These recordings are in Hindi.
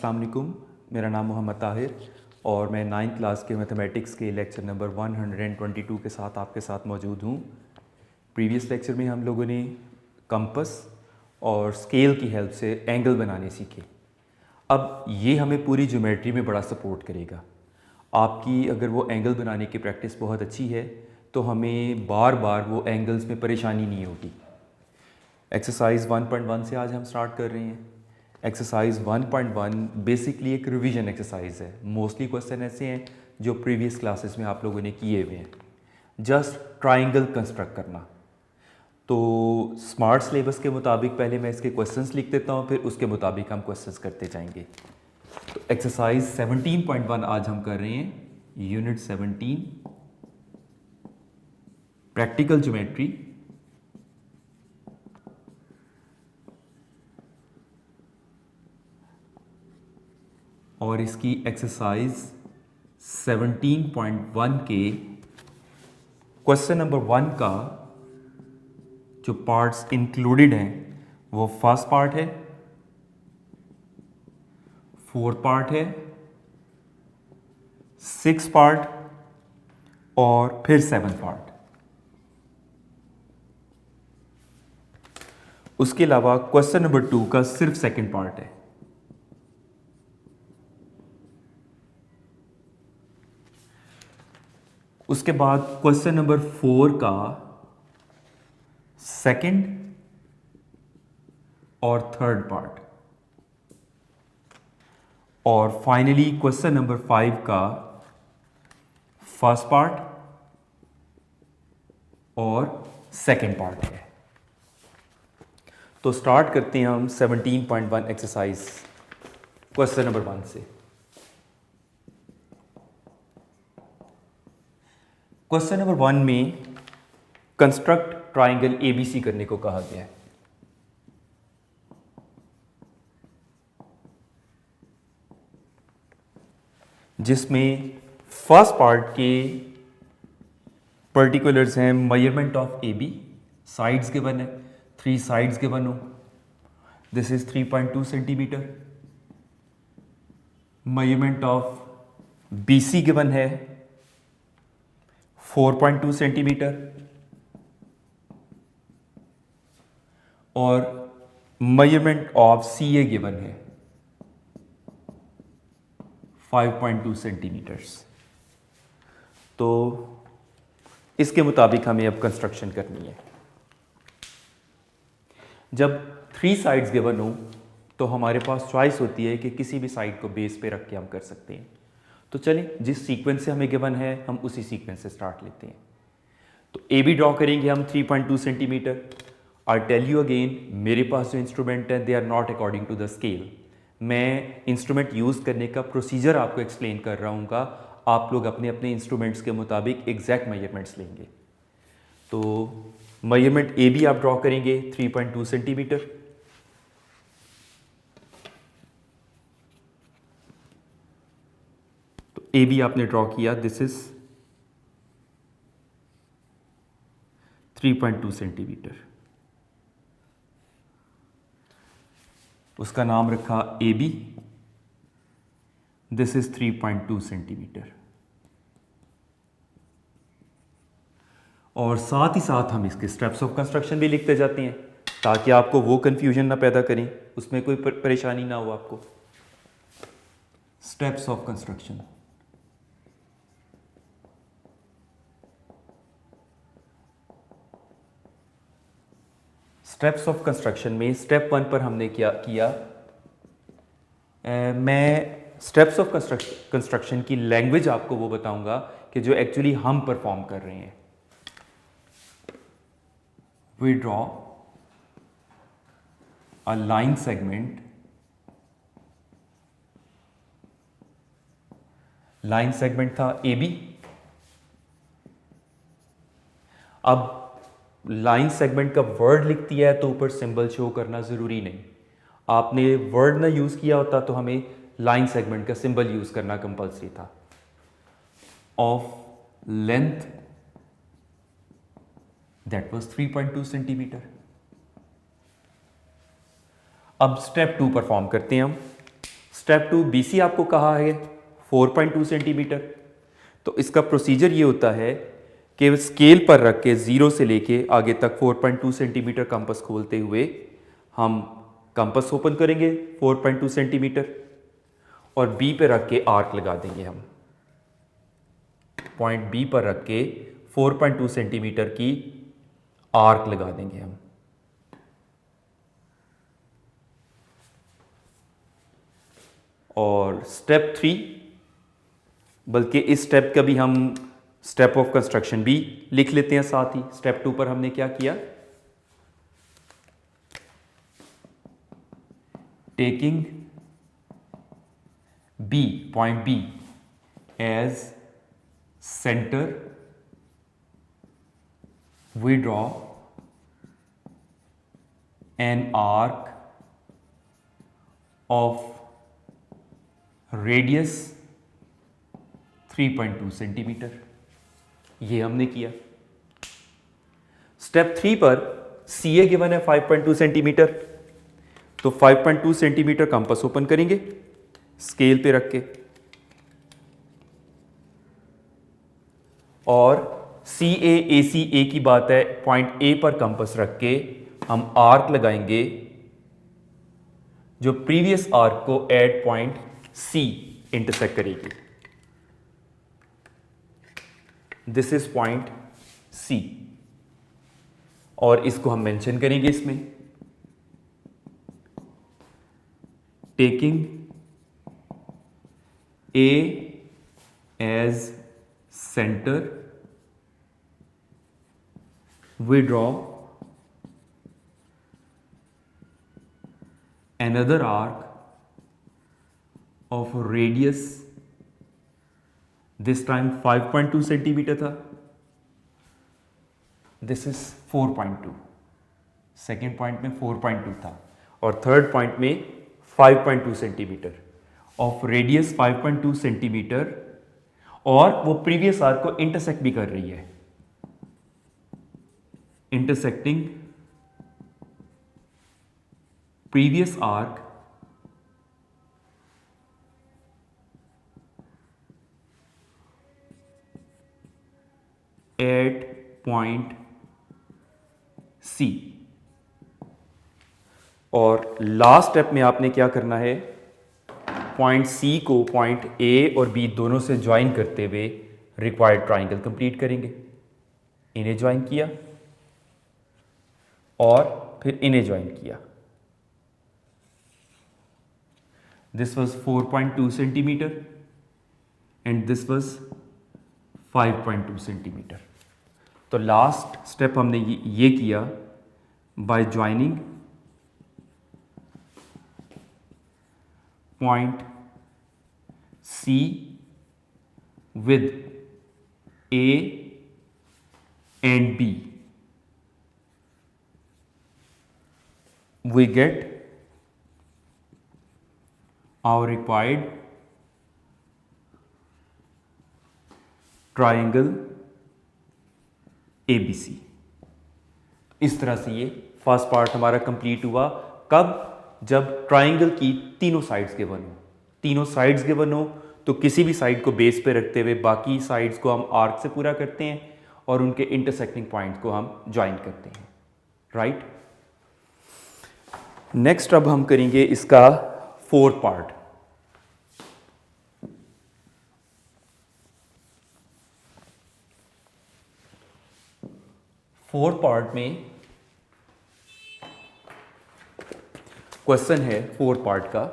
अस्सलाम वालेकुम, मेरा नाम मोहम्मद ताहिर और मैं 9th क्लास के मैथमेटिक्स के लेक्चर नंबर 122 के साथ आपके साथ मौजूद हूँ। प्रीवियस लेक्चर में हम लोगों ने कंपस और स्केल की हेल्प से एंगल बनाने सीखे। अब ये हमें पूरी ज्योमेट्री में बड़ा सपोर्ट करेगा। आपकी अगर वो एंगल बनाने की प्रैक्टिस बहुत अच्छी है तो हमें बार बार वो एंगल्स में परेशानी नहीं होगी। एक्सरसाइज 1.1 से आज हम स्टार्ट कर रहे हैं। एक्सरसाइज 1.1 बेसिकली एक रिवीजन एक्सरसाइज है। मोस्टली क्वेश्चन ऐसे हैं जो प्रीवियस क्लासेस में आप लोगों ने किए हुए हैं। जस्ट ट्राइंगल कंस्ट्रक्ट करना। तो स्मार्ट सिलेबस के मुताबिक पहले मैं इसके क्वेश्चंस लिख देता हूँ, फिर उसके मुताबिक हम क्वेश्चंस करते जाएंगे। तो एक्सरसाइज 17.1 आज हम कर रहे हैं, यूनिट 17 प्रैक्टिकल ज्योमेट्री। और इसकी एक्सरसाइज 17.1 के क्वेश्चन नंबर 1 का जो पार्ट्स इंक्लूडेड हैं वो फर्स्ट पार्ट है, फोर्थ पार्ट है, सिक्स पार्ट और फिर सेवन पार्ट। उसके अलावा क्वेश्चन नंबर 2 का सिर्फ सेकंड पार्ट है। उसके बाद क्वेश्चन नंबर 4 का सेकंड और थर्ड पार्ट, और फाइनली क्वेश्चन नंबर 5 का फर्स्ट पार्ट और सेकंड पार्ट है। तो स्टार्ट करते हैं हम 17.1 एक्सरसाइज क्वेश्चन नंबर 1 से। क्वेश्चन नंबर 1 में कंस्ट्रक्ट ट्राइंगल एबीसी करने को कहा गया है। जिसमें फर्स्ट पार्ट के पर्टिकुलर्स हैं measurement of AB, sides given है, 3 साइड्स गिवन हो, this is 3.2 centimetre. Measurement of BC given है 4.2 सेंटीमीटर और मेजरमेंट ऑफ सीए गिवन है 5.2 सेंटीमीटर्स। तो इसके मुताबिक हमें अब कंस्ट्रक्शन करनी है। जब 3 साइड्स गिवन हो तो हमारे पास चॉइस होती है कि किसी भी साइड को बेस पे रख के हम कर सकते हैं। तो चलें, जिस सीक्वेंस से हमें गिवन है हम उसी सीक्वेंस से स्टार्ट लेते हैं। तो ए बी ड्रॉ करेंगे हम 3.2 centimetre. I tell you again, मेरे पास जो इंस्ट्रूमेंट है they are not according to the scale. मैं इंस्ट्रूमेंट यूज़ करने का प्रोसीजर आपको एक्सप्लेन कर रहा हूँ। आप लोग अपने अपने इंस्ट्रूमेंट्स के मुताबिक एग्जैक्ट मेजरमेंट्स लेंगे। तो मेजरमेंट ए बी आप ड्रॉ करेंगे 3.2 सेंटीमीटर। तो ए बी आपने ड्रॉ किया, दिस इज 3.2 सेंटीमीटर। उसका नाम रखा A B, this is 3.2 centimetre. और साथ ही साथ हम इसके स्टेप्स ऑफ कंस्ट्रक्शन भी लिखते जाते हैं ताकि आपको वो कंफ्यूजन ना पैदा करें, उसमें कोई परेशानी ना हो आपको। Steps of construction. Steps of construction में स्टेप 1 पर हमने क्या किया, मैं स्टेप्स ऑफ कंस्ट्रक्शन की लैंग्वेज आपको वो बताऊंगा कि जो एक्चुअली हम परफॉर्म कर रहे हैं। We draw a line segment, line segment था ए बी। अब लाइन सेगमेंट का वर्ड लिख दिया है तो ऊपर सिंबल शो करना ज़रूरी नहीं। आपने वर्ड ना यूज़ किया होता तो हमें लाइन सेगमेंट का सिंबल यूज़ करना कंपल्सरी था। Of length that was 3.2 centimetre. अब स्टेप 2 परफॉर्म करते हैं हम। स्टेप 2 BC आपको कहा है 4.2 सेंटीमीटर। तो इसका प्रोसीजर ये होता है कि स्केल पर रख के 0 से लेके आगे तक 4.2 सेंटीमीटर कंपास खोलते हुए हम कंपास ओपन करेंगे 4.2 सेंटीमीटर और B पे रख के आर्क लगा देंगे हम। पॉइंट B पर रख के 4.2 सेंटीमीटर की आर्क लगा देंगे हम। और स्टेप 3, बल्कि इस स्टेप का भी हम स्टेप ऑफ कंस्ट्रक्शन भी लिख लेते हैं साथ ही। स्टेप 2 पर हमने क्या किया, taking B, point B as centre, we draw an arc of radius 3.2 centimetre. ये हमने किया। स्टेप 3 पर CA गिवन है 5.2 सेंटीमीटर, तो 5.2 सेंटीमीटर कंपास ओपन करेंगे स्केल पे रख के और CA की बात है, पॉइंट A पर कंपास रख के हम आर्क लगाएंगे जो प्रीवियस आर्क को एट पॉइंट C इंटरसेक्ट करेगी। दिस इज पॉइंट C और इसको हम मेंशन करेंगे इसमें, taking A as centre, we draw another arc of radius, this time 5.2 centimetre था, this is 4.2, सेकेंड पॉइंट में 4.2 था और थर्ड पॉइंट में 5.2 सेंटीमीटर ऑफ रेडियस 5.2 सेंटीमीटर और वो प्रीवियस आर्क को इंटरसेक्ट भी कर रही है, intersecting previous arc at point C। और लास्ट स्टेप में आपने क्या करना है, पॉइंट C को पॉइंट A और B दोनों से ज्वाइन करते हुए रिक्वायर्ड ट्राइंगल कंप्लीट करेंगे। इन्हें ज्वाइन किया और फिर इन्हें ज्वाइन किया। This was 4.2 centimetre and this was 5.2 centimetre. तो लास्ट स्टेप हमने ये किया by joining point C with A and B, we get our required triangle ABC। इस तरह से ये फर्स्ट पार्ट हमारा कंप्लीट हुआ। कब? जब ट्राइंगल की तीनों साइड्स गिवन हो। तीनों साइड्स गिवन हो तो किसी भी साइड को बेस पे रखते हुए बाकी साइड्स को हम आर्क से पूरा करते हैं और उनके इंटरसेक्टिंग पॉइंट्स को हम ज्वाइन करते हैं, राइट। नेक्स्ट अब हम करेंगे इसका फोर्थ पार्ट। फोर्थ पार्ट में क्वेश्चन है फोर्थ पार्ट का,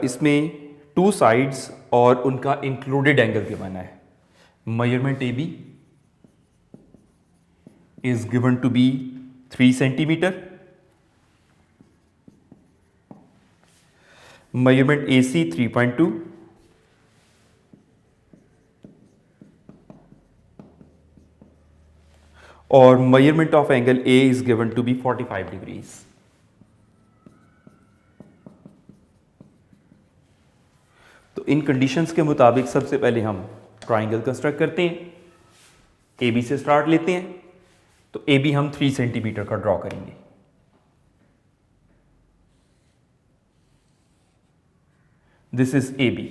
इसमें टू साइड्स और उनका इंक्लूडेड एंगल गिवन है। Measurement AB is given to be 3 centimeter, measurement AC 3.2, और measurement of angle A is given to be 45 degrees। तो इन कंडीशंस के मुताबिक सबसे पहले हम ट्राइंगल कंस्ट्रक्ट करते हैं। AB से स्टार्ट लेते हैं, तो AB हम 3 सेंटीमीटर का ड्रॉ करेंगे। This is A B.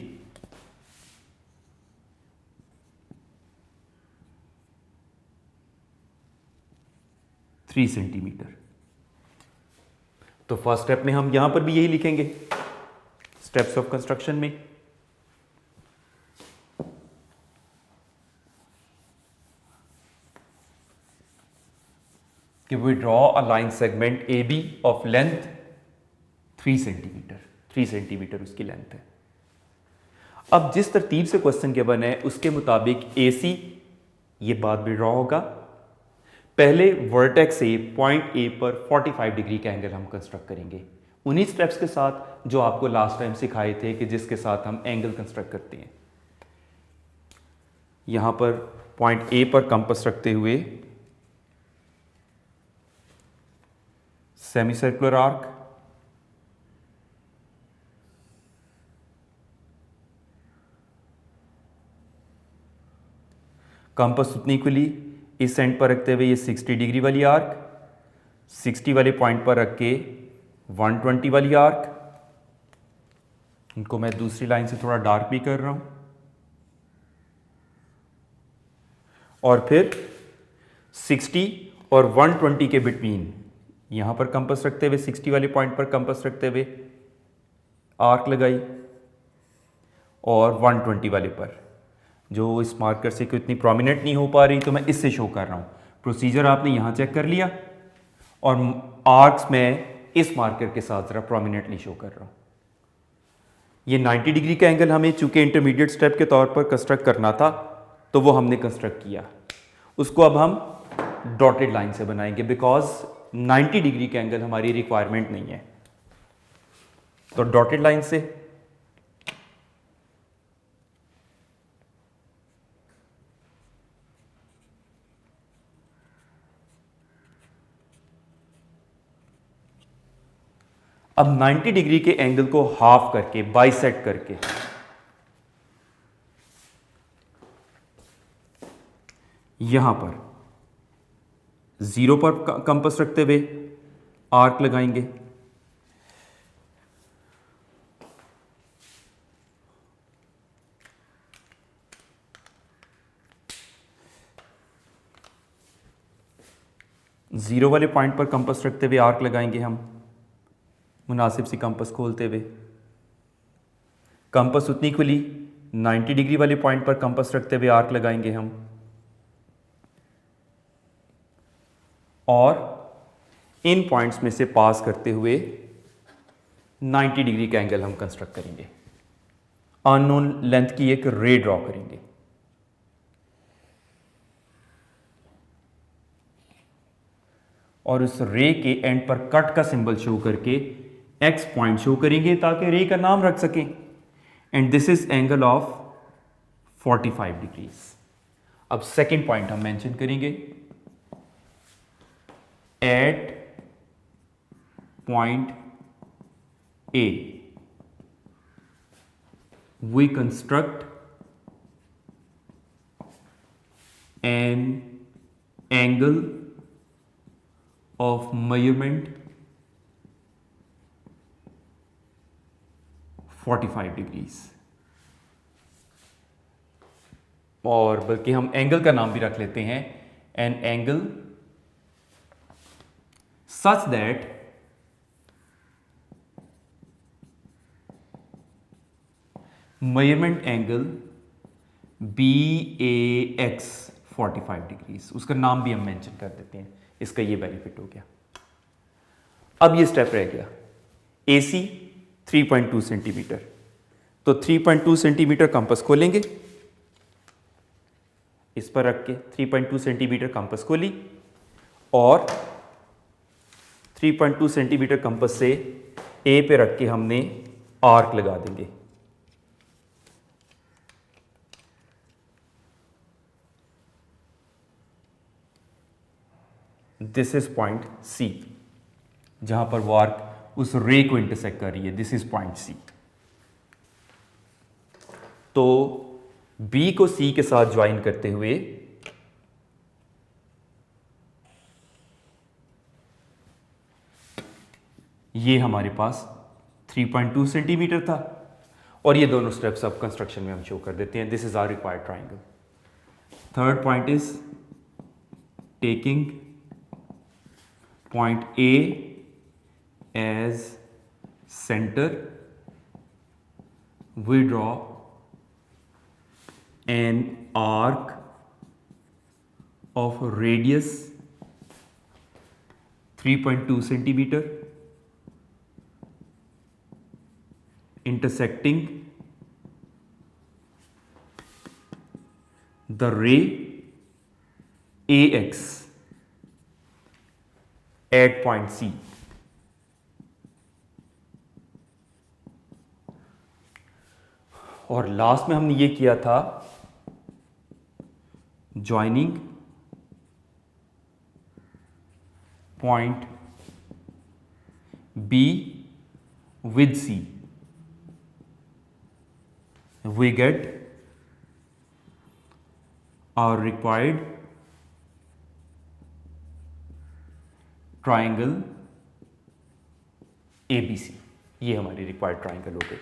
Three centimetre. तो फर्स्ट स्टेप में हम यहां पर भी यही लिखेंगे स्टेप्स ऑफ कंस्ट्रक्शन में कि we draw a line segment A B of length 3 centimetre. 3 centimetre उसकी लेंथ है। अब जिस तरतीब से क्वेश्चन के बने उसके मुताबिक ए सी ये बाद में ड्रॉ होगा। पहले वर्टेक्स से पॉइंट ए पर 45 डिग्री का एंगल हम कंस्ट्रक्ट करेंगे उन्हीं स्टेप्स के साथ जो आपको लास्ट टाइम सिखाए थे कि जिसके साथ हम एंगल कंस्ट्रक्ट करते हैं। यहां पर पॉइंट ए पर कंपास रखते हुए सेमी सर्कुलर आर्क, कंपास उतनी इक्वली इस एंड पर रखते हुए ये 60 डिग्री वाली आर्क, 60 वाले पॉइंट पर रख के 120 वाली आर्क, इनको मैं दूसरी लाइन से थोड़ा डार्क भी कर रहा हूं, और फिर 60 और 120 के बिटवीन यहां पर कंपास रखते हुए 60 वाले पॉइंट पर कंपास रखते हुए आर्क लगाई, और 120 वाले पर जो इस मार्कर से कोई इतनी प्रोमिनेंट नहीं हो पा रही तो मैं इससे शो कर रहा हूं। प्रोसीजर आपने यहां चेक कर लिया, और आर्क्स में इस मार्कर के साथ जरा प्रोमिनेंटली शो कर रहा हूं। ये 90 डिग्री का एंगल हमें चूंकि इंटरमीडिएट स्टेप के तौर पर कंस्ट्रक्ट करना था तो वो हमने कंस्ट्रक्ट किया। उसको अब हम डॉटेड लाइन से बनाएंगे बिकॉज 90 डिग्री का एंगल हमारी रिक्वायरमेंट नहीं है। तो डॉटेड लाइन से अब 90 डिग्री के एंगल को हाफ करके बाइसेक्ट करके यहां पर 0 पर कंपास रखते हुए आर्क लगाएंगे, जीरो वाले पॉइंट पर कंपास रखते हुए आर्क लगाएंगे हम मुनासिब सी कंपास खोलते हुए। कंपास उतनी खुली 90 डिग्री वाले पॉइंट पर कंपास रखते हुए आर्क लगाएंगे हम, और इन पॉइंट्स में से पास करते हुए 90 डिग्री का एंगल हम कंस्ट्रक्ट करेंगे। अननोन लेंथ की एक रे ड्रॉ करेंगे। और उस रे के एंड पर कट का सिंबल शो करके एक्स पॉइंट शो करेंगे ताकि रे का नाम रख सकें। And this is angle of 45 degrees. अब सेकेंड पॉइंट हम मेंशन करेंगे at point A we construct an angle of measurement 45 degrees. और बल्कि हम एंगल का नाम भी रख लेते हैं N angle such that measurement angle BAX 45 degrees. उसका नाम भी हम मेंशन कर देते हैं। इसका ये बेनिफिट हो गया। अब ये स्टेप रह गया AC 3.2 सेंटीमीटर। तो 3.2 सेंटीमीटर कंपास खोलेंगे, इस पर रख के 3.2 सेंटीमीटर कंपास खोली, और 3.2 सेंटीमीटर कंपास से A पे रख के हमने आर्क लगा देंगे। दिस इज पॉइंट C, जहां पर वो आर्क उस रे को इंटरसेक्ट कर रही है। This is point C। तो B को C के साथ ज्वाइन करते हुए ये हमारे पास 3.2 सेंटीमीटर था, और ये दोनों स्टेप्स अब कंस्ट्रक्शन में हम शो कर देते हैं. This is our required triangle. Third point is taking point A as center, we draw an arc of radius 3.2 centimeter intersecting the ray AX at point C. और लास्ट में हमने ये किया था joining point B with C, we get our required triangle ABC. ये हमारी रिक्वायर्ड ट्राइंगल हो गई.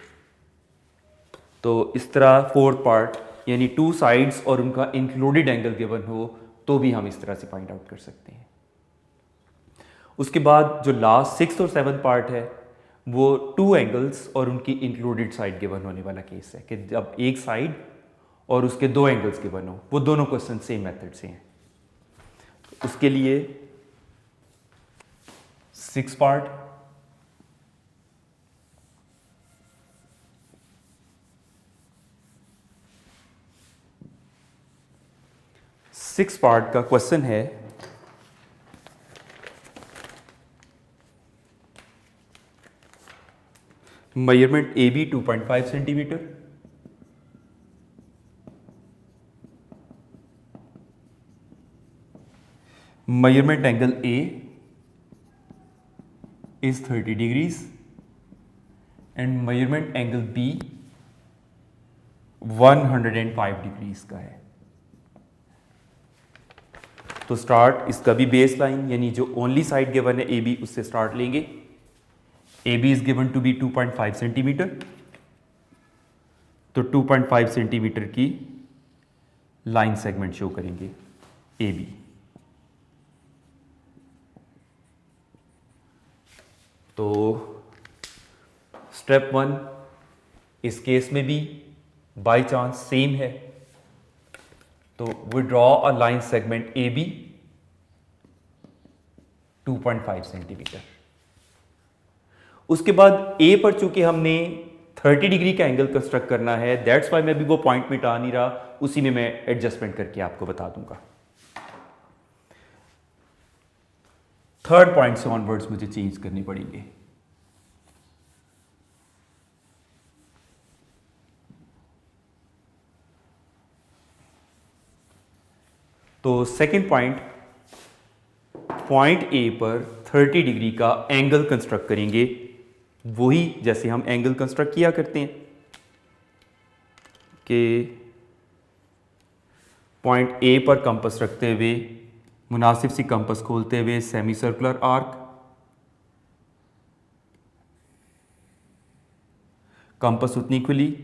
तो इस तरह फोर्थ पार्ट यानी टू साइड्स और उनका इंक्लूडेड एंगल गिवन हो तो भी हम इस तरह से फाइंड आउट कर सकते हैं. उसके बाद जो लास्ट सिक्स्थ और सेवन्थ पार्ट है वो टू एंगल्स और उनकी इंक्लूडेड साइड गिवन होने वाला केस है कि जब एक साइड और उसके दो एंगल्स गिवन हो. वो दोनों क्वेश्चन सेम मेथड से हैं. तो उसके लिए सिक्स पार्ट का क्वेश्चन है measurement AB 2.5 centimetre, measurement angle A is 30 degrees and measurement angle B 105 degrees का है. तो स्टार्ट इसका भी बेस लाइन यानी जो ओनली साइड गिवन है AB उससे स्टार्ट लेंगे. AB is given to be 2.5 centimetre. तो 2.5 सेंटीमीटर की लाइन सेगमेंट शो करेंगे AB. तो स्टेप 1 इस केस में भी बाय चांस सेम है. तो we draw a line segment AB 2.5 centimetre. उसके बाद A पर चूंकि हमने 30 डिग्री का एंगल कंस्ट्रक्ट करना है, दैट्स वाई मैं भी वो पॉइंट मिटा नहीं रहा, उसी में मैं एडजस्टमेंट करके आपको बता दूंगा. थर्ड पॉइंट से ऑनवर्ड्स मुझे चेंज करनी पड़ेंगे. तो सेकंड पॉइंट A पर 30 डिग्री का एंगल कंस्ट्रक्ट करेंगे, वही जैसे हम एंगल कंस्ट्रक्ट किया करते हैं कि पॉइंट A पर कंपस रखते हुए मुनासिब सी कंपस खोलते हुए सेमी सर्कुलर आर्क, कंपस उतनी खुली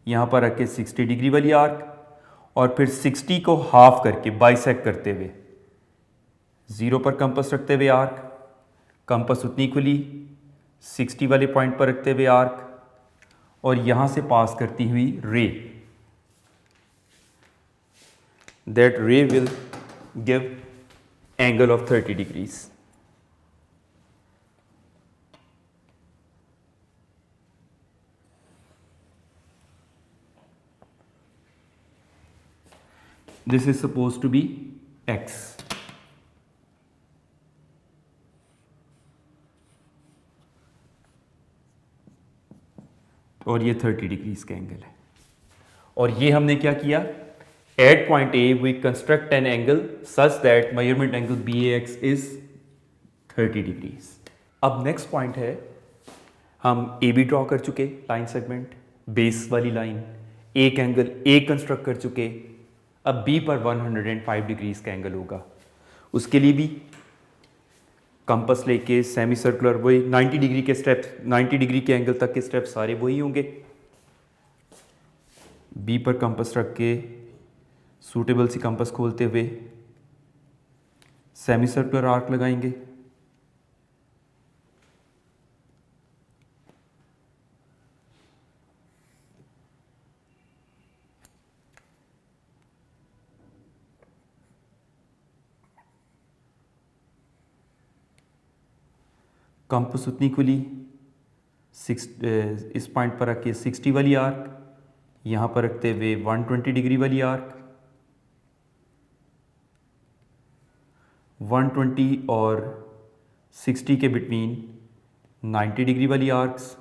यहाँ पर रख के 60 डिग्री वाली आर्क, और फिर 60 को हाफ करके बाइसेक्ट करते हुए 0 पर कंपस रखते हुए आर्क, कंपस उतनी खुली 60 वाले पॉइंट पर रखते हुए आर्क, और यहाँ से पास करती हुई रे. दैट रे will give angle of 30 degrees. This is supposed to be X. और ये 30 डिग्रीज का एंगल है. और ये हमने क्या किया, at point A we construct an angle such that measurement angle BAX is 30 degrees. अब नेक्स्ट पॉइंट है, हम AB ड्रॉ कर चुके लाइन सेगमेंट, बेस वाली लाइन, एक एंगल A कंस्ट्रक्ट कर चुके. अब B पर 105 डिग्रीज का एंगल होगा. उसके लिए भी कंपस लेके सेमी सर्कुलर वही 90 डिग्री के स्टेप्स, 90 डिग्री के एंगल तक के स्टेप्स सारे वही होंगे. बी पर कंपास रख के सूटेबल सी कंपास खोलते हुए सेमी सर्कुलर आर्क लगाएंगे। कंपास उतनी खुली इस पॉइंट पर रख के 60 वाली आर्क, यहाँ पर रखते हुए 120 डिग्री वाली आर्क, 120 और 60 के बिटवीन 90 डिग्री वाली आर्क्स,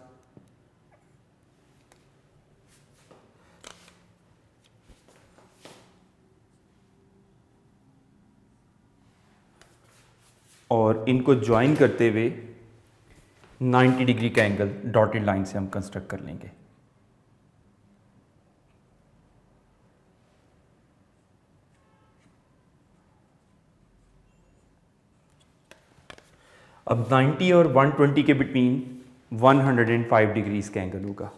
और इनको ज्वाइन करते हुए 90 डिग्री का एंगल डॉटेड लाइन से हम कंस्ट्रक्ट कर लेंगे। अब 90 और 120 के बिटवीन 105 डिग्रीज का एंगल होगा।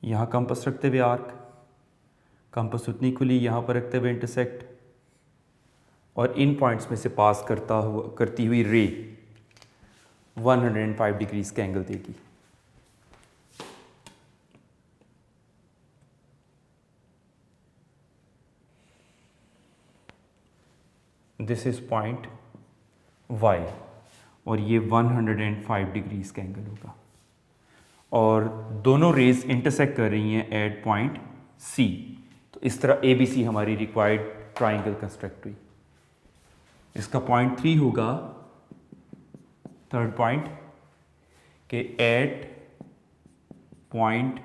यहाँ कंपास रखते हुए आर्क, कंपास उतनी खुली, यहाँ पर रखते हुए इंटरसेक्ट, और इन पॉइंट्स में से पास करती हुई रे 105 डिग्रीज का एंगल देगी। दिस इज पॉइंट Y और ये 105 डिग्रीज का एंगल होगा, और दोनों रेज इंटरसेक्ट कर रही हैं एट पॉइंट C। तो इस तरह ABC हमारी रिक्वायर्ड ट्राइंगल कंस्ट्रक्ट हुई। इसका पॉइंट 3 होगा, थर्ड पॉइंट, के at point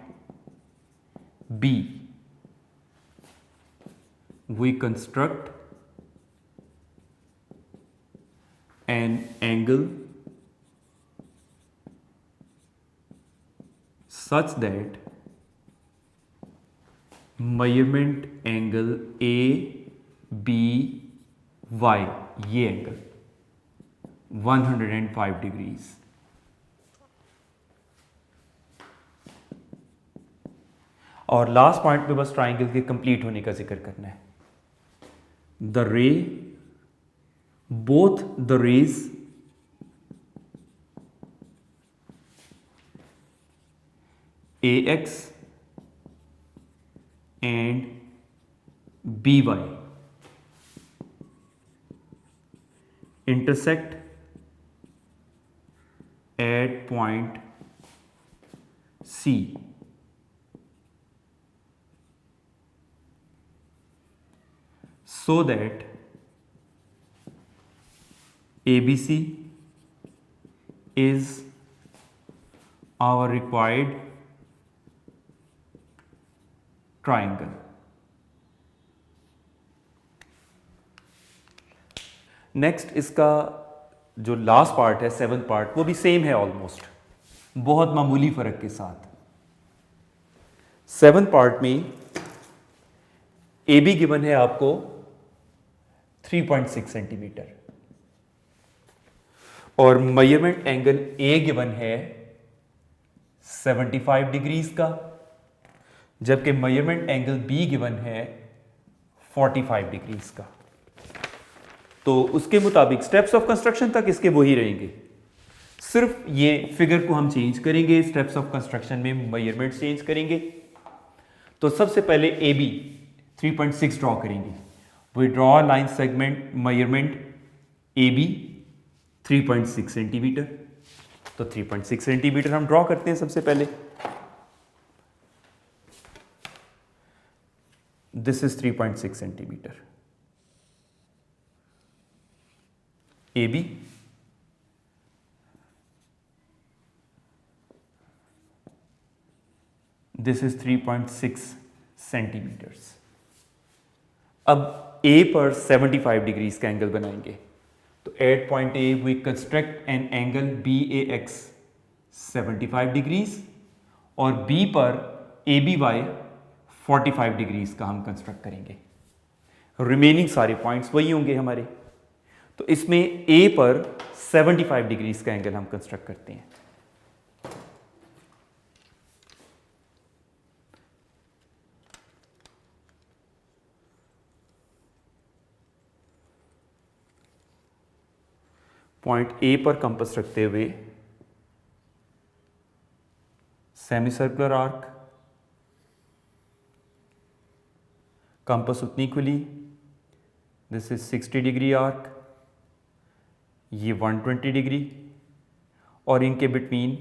B we construct an angle such that measurement angle ABY, ये एंगल 105 डिग्रीज, और लास्ट पॉइंट पे बस ट्राइंगल के कंप्लीट होने का जिक्र करना है। द रे, both the rays AX and BY intersect at point C, so that ABC is our required triangle. Next इसका जो लास्ट पार्ट है, सेवंथ पार्ट, वो भी सेम है ऑलमोस्ट, बहुत मामूली फर्क के साथ। सेवंथ पार्ट में AB गिवन है आपको 3.6 सेंटीमीटर, और मेजरमेंट एंगल A गिवन है 75 डिग्रीज का, जबकि मेजरमेंट एंगल B गिवन है 45 डिग्रीज का। तो उसके मुताबिक स्टेप्स ऑफ कंस्ट्रक्शन तक इसके वही रहेंगे, सिर्फ ये फिगर को हम चेंज करेंगे, स्टेप्स ऑफ कंस्ट्रक्शन में मेजरमेंट चेंज करेंगे। तो सबसे पहले AB 3.6 ड्रॉ करेंगे। We draw line segment measurement AB 3.6 centimetre. तो 3.6 सेंटीमीटर हम ड्रॉ करते हैं सबसे पहले। This is 3.6 centimetre AB। This is 3.6 centimetres. अब A पर 75 डिग्रीज का एंगल बनाएंगे। तो at point A we construct an एंगल BAX 75 डिग्रीज, और B पर ABY 45 डिग्रीज का हम कंस्ट्रक्ट करेंगे। रिमेनिंग सारे पॉइंट्स वही होंगे हमारे। तो इसमें ए पर 75 डिग्रीज का एंगल हम कंस्ट्रक्ट करते हैं। पॉइंट ए पर कंपास रखते हुए सेमी सर्कुलर आर्क, कंपास उतनी खुली, दिस इज 60 डिग्री आर्क, ये 120 डिग्री, और इनके बिटवीन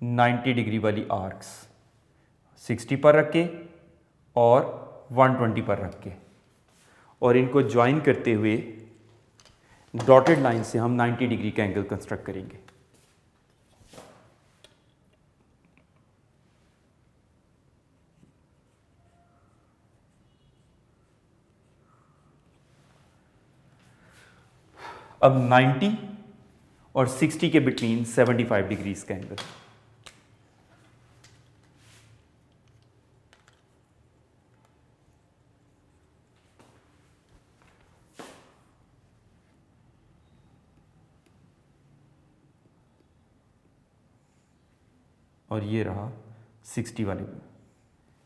90 डिग्री वाली आर्क्स 60 पर रख के और 120 पर रख के, और इनको ज्वाइन करते हुए डॉटेड लाइन से हम 90 डिग्री का एंगल कंस्ट्रक्ट करेंगे। अब 90 और 60 के बिटवीन 75 डिग्रीज का एंगल, और ये रहा 60 वाले।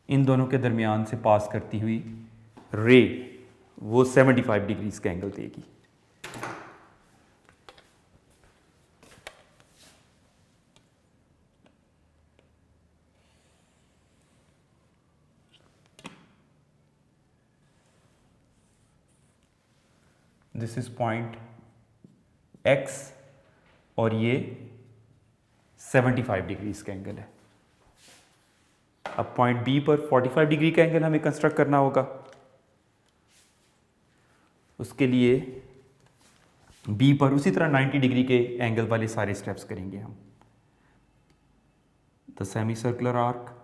इन दोनों के दरमियान से पास करती हुई रे वो 75 डिग्रीज का एंगल देगी। दिस इज पॉइंट एक्स और ये 75 डिग्रीज का एंगल है। अब पॉइंट बी पर 45 डिग्री का एंगल हमें कंस्ट्रक्ट करना होगा। उसके लिए बी पर उसी तरह 90 डिग्री के एंगल वाले सारे स्टेप्स करेंगे हम। The semi circular arc,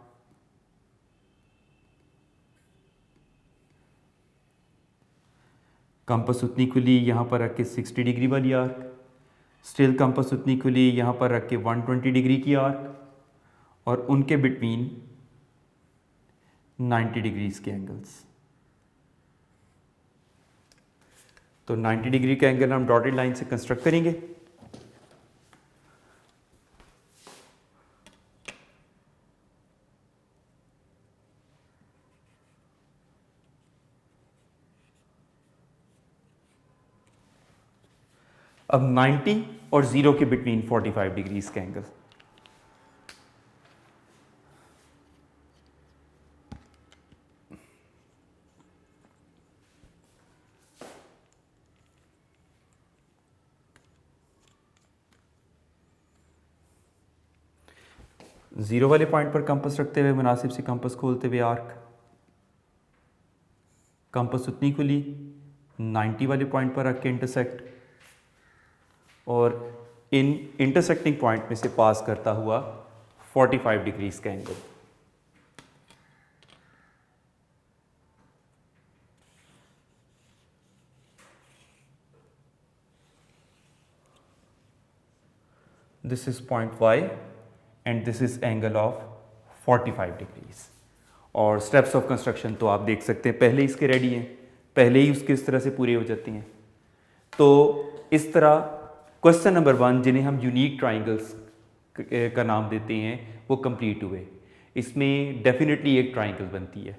compass उतनी खुली, यहां पर रख के 60 डिग्री वाली आर्क, स्टिल कंपास उतनी खुली, यहां पर रख के 120 डिग्री की आर्क, और उनके बिटवीन 90 डिग्रीज के एंगल्स। तो 90 डिग्री का एंगल हम डॉटेड लाइन से कंस्ट्रक्ट करेंगे। अब 90 और 0 के बिटवीन 45 डिग्रीज का एंगल, जीरो वाले पॉइंट पर कंपास रखते हुए मुनासिब से कंपास खोलते हुए आर्क, कंपास उतनी खुली, 90 वाले पॉइंट पर रख के इंटरसेक्ट, और इन इंटरसेक्टिंग पॉइंट में से पास करता हुआ 45 डिग्रीज का angle. This is point Y and this is angle of 45 degrees. और स्टेप्स ऑफ कंस्ट्रक्शन तो आप देख सकते हैं, पहले इसके रेडी हैं, पहले ही उसके इस तरह से पूरे हो जाती हैं। तो इस तरह क्वेश्चन नंबर 1, जिन्हें हम यूनिक ट्राइंगल्स का नाम देते हैं, वो कंप्लीट हुए। इसमें डेफिनेटली एक ट्राइंगल बनती है।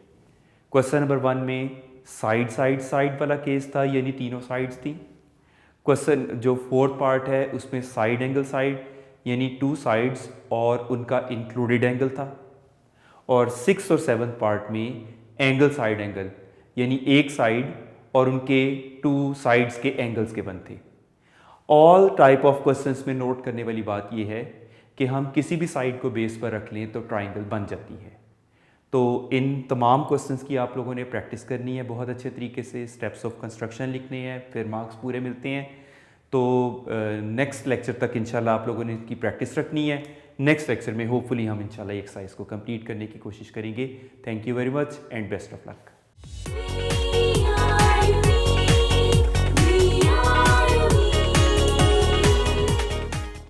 क्वेश्चन नंबर 1 में साइड साइड साइड वाला केस था, यानी तीनों साइड्स थी। क्वेश्चन जो 4th पार्ट है उसमें साइड एंगल साइड, यानी 2 साइड्स और उनका इंक्लूडेड एंगल था। और 6th और 7th पार्ट में एंगल साइड एंगल, यानी एक साइड और उनके 2 साइड्स के एंगल्स के बन थे। ऑल टाइप ऑफ क्वेश्चंस में नोट करने वाली बात यह है कि हम किसी भी साइड को बेस पर रख लें तो ट्राइंगल बन जाती है। तो इन तमाम क्वेश्चंस की आप लोगों ने प्रैक्टिस करनी है बहुत अच्छे तरीके से, स्टेप्स ऑफ कंस्ट्रक्शन लिखने हैं, फिर मार्क्स पूरे मिलते हैं। तो नेक्स्ट लेक्चर तक इंशाल्लाह आप लोगों ने इसकी प्रैक्टिस रखनी है। नेक्स्ट लेक्चर में होपफुली हम इंशाल्लाह एक्सरसाइज को कंप्लीट करने की कोशिश करेंगे। Thank you very much and best of luck.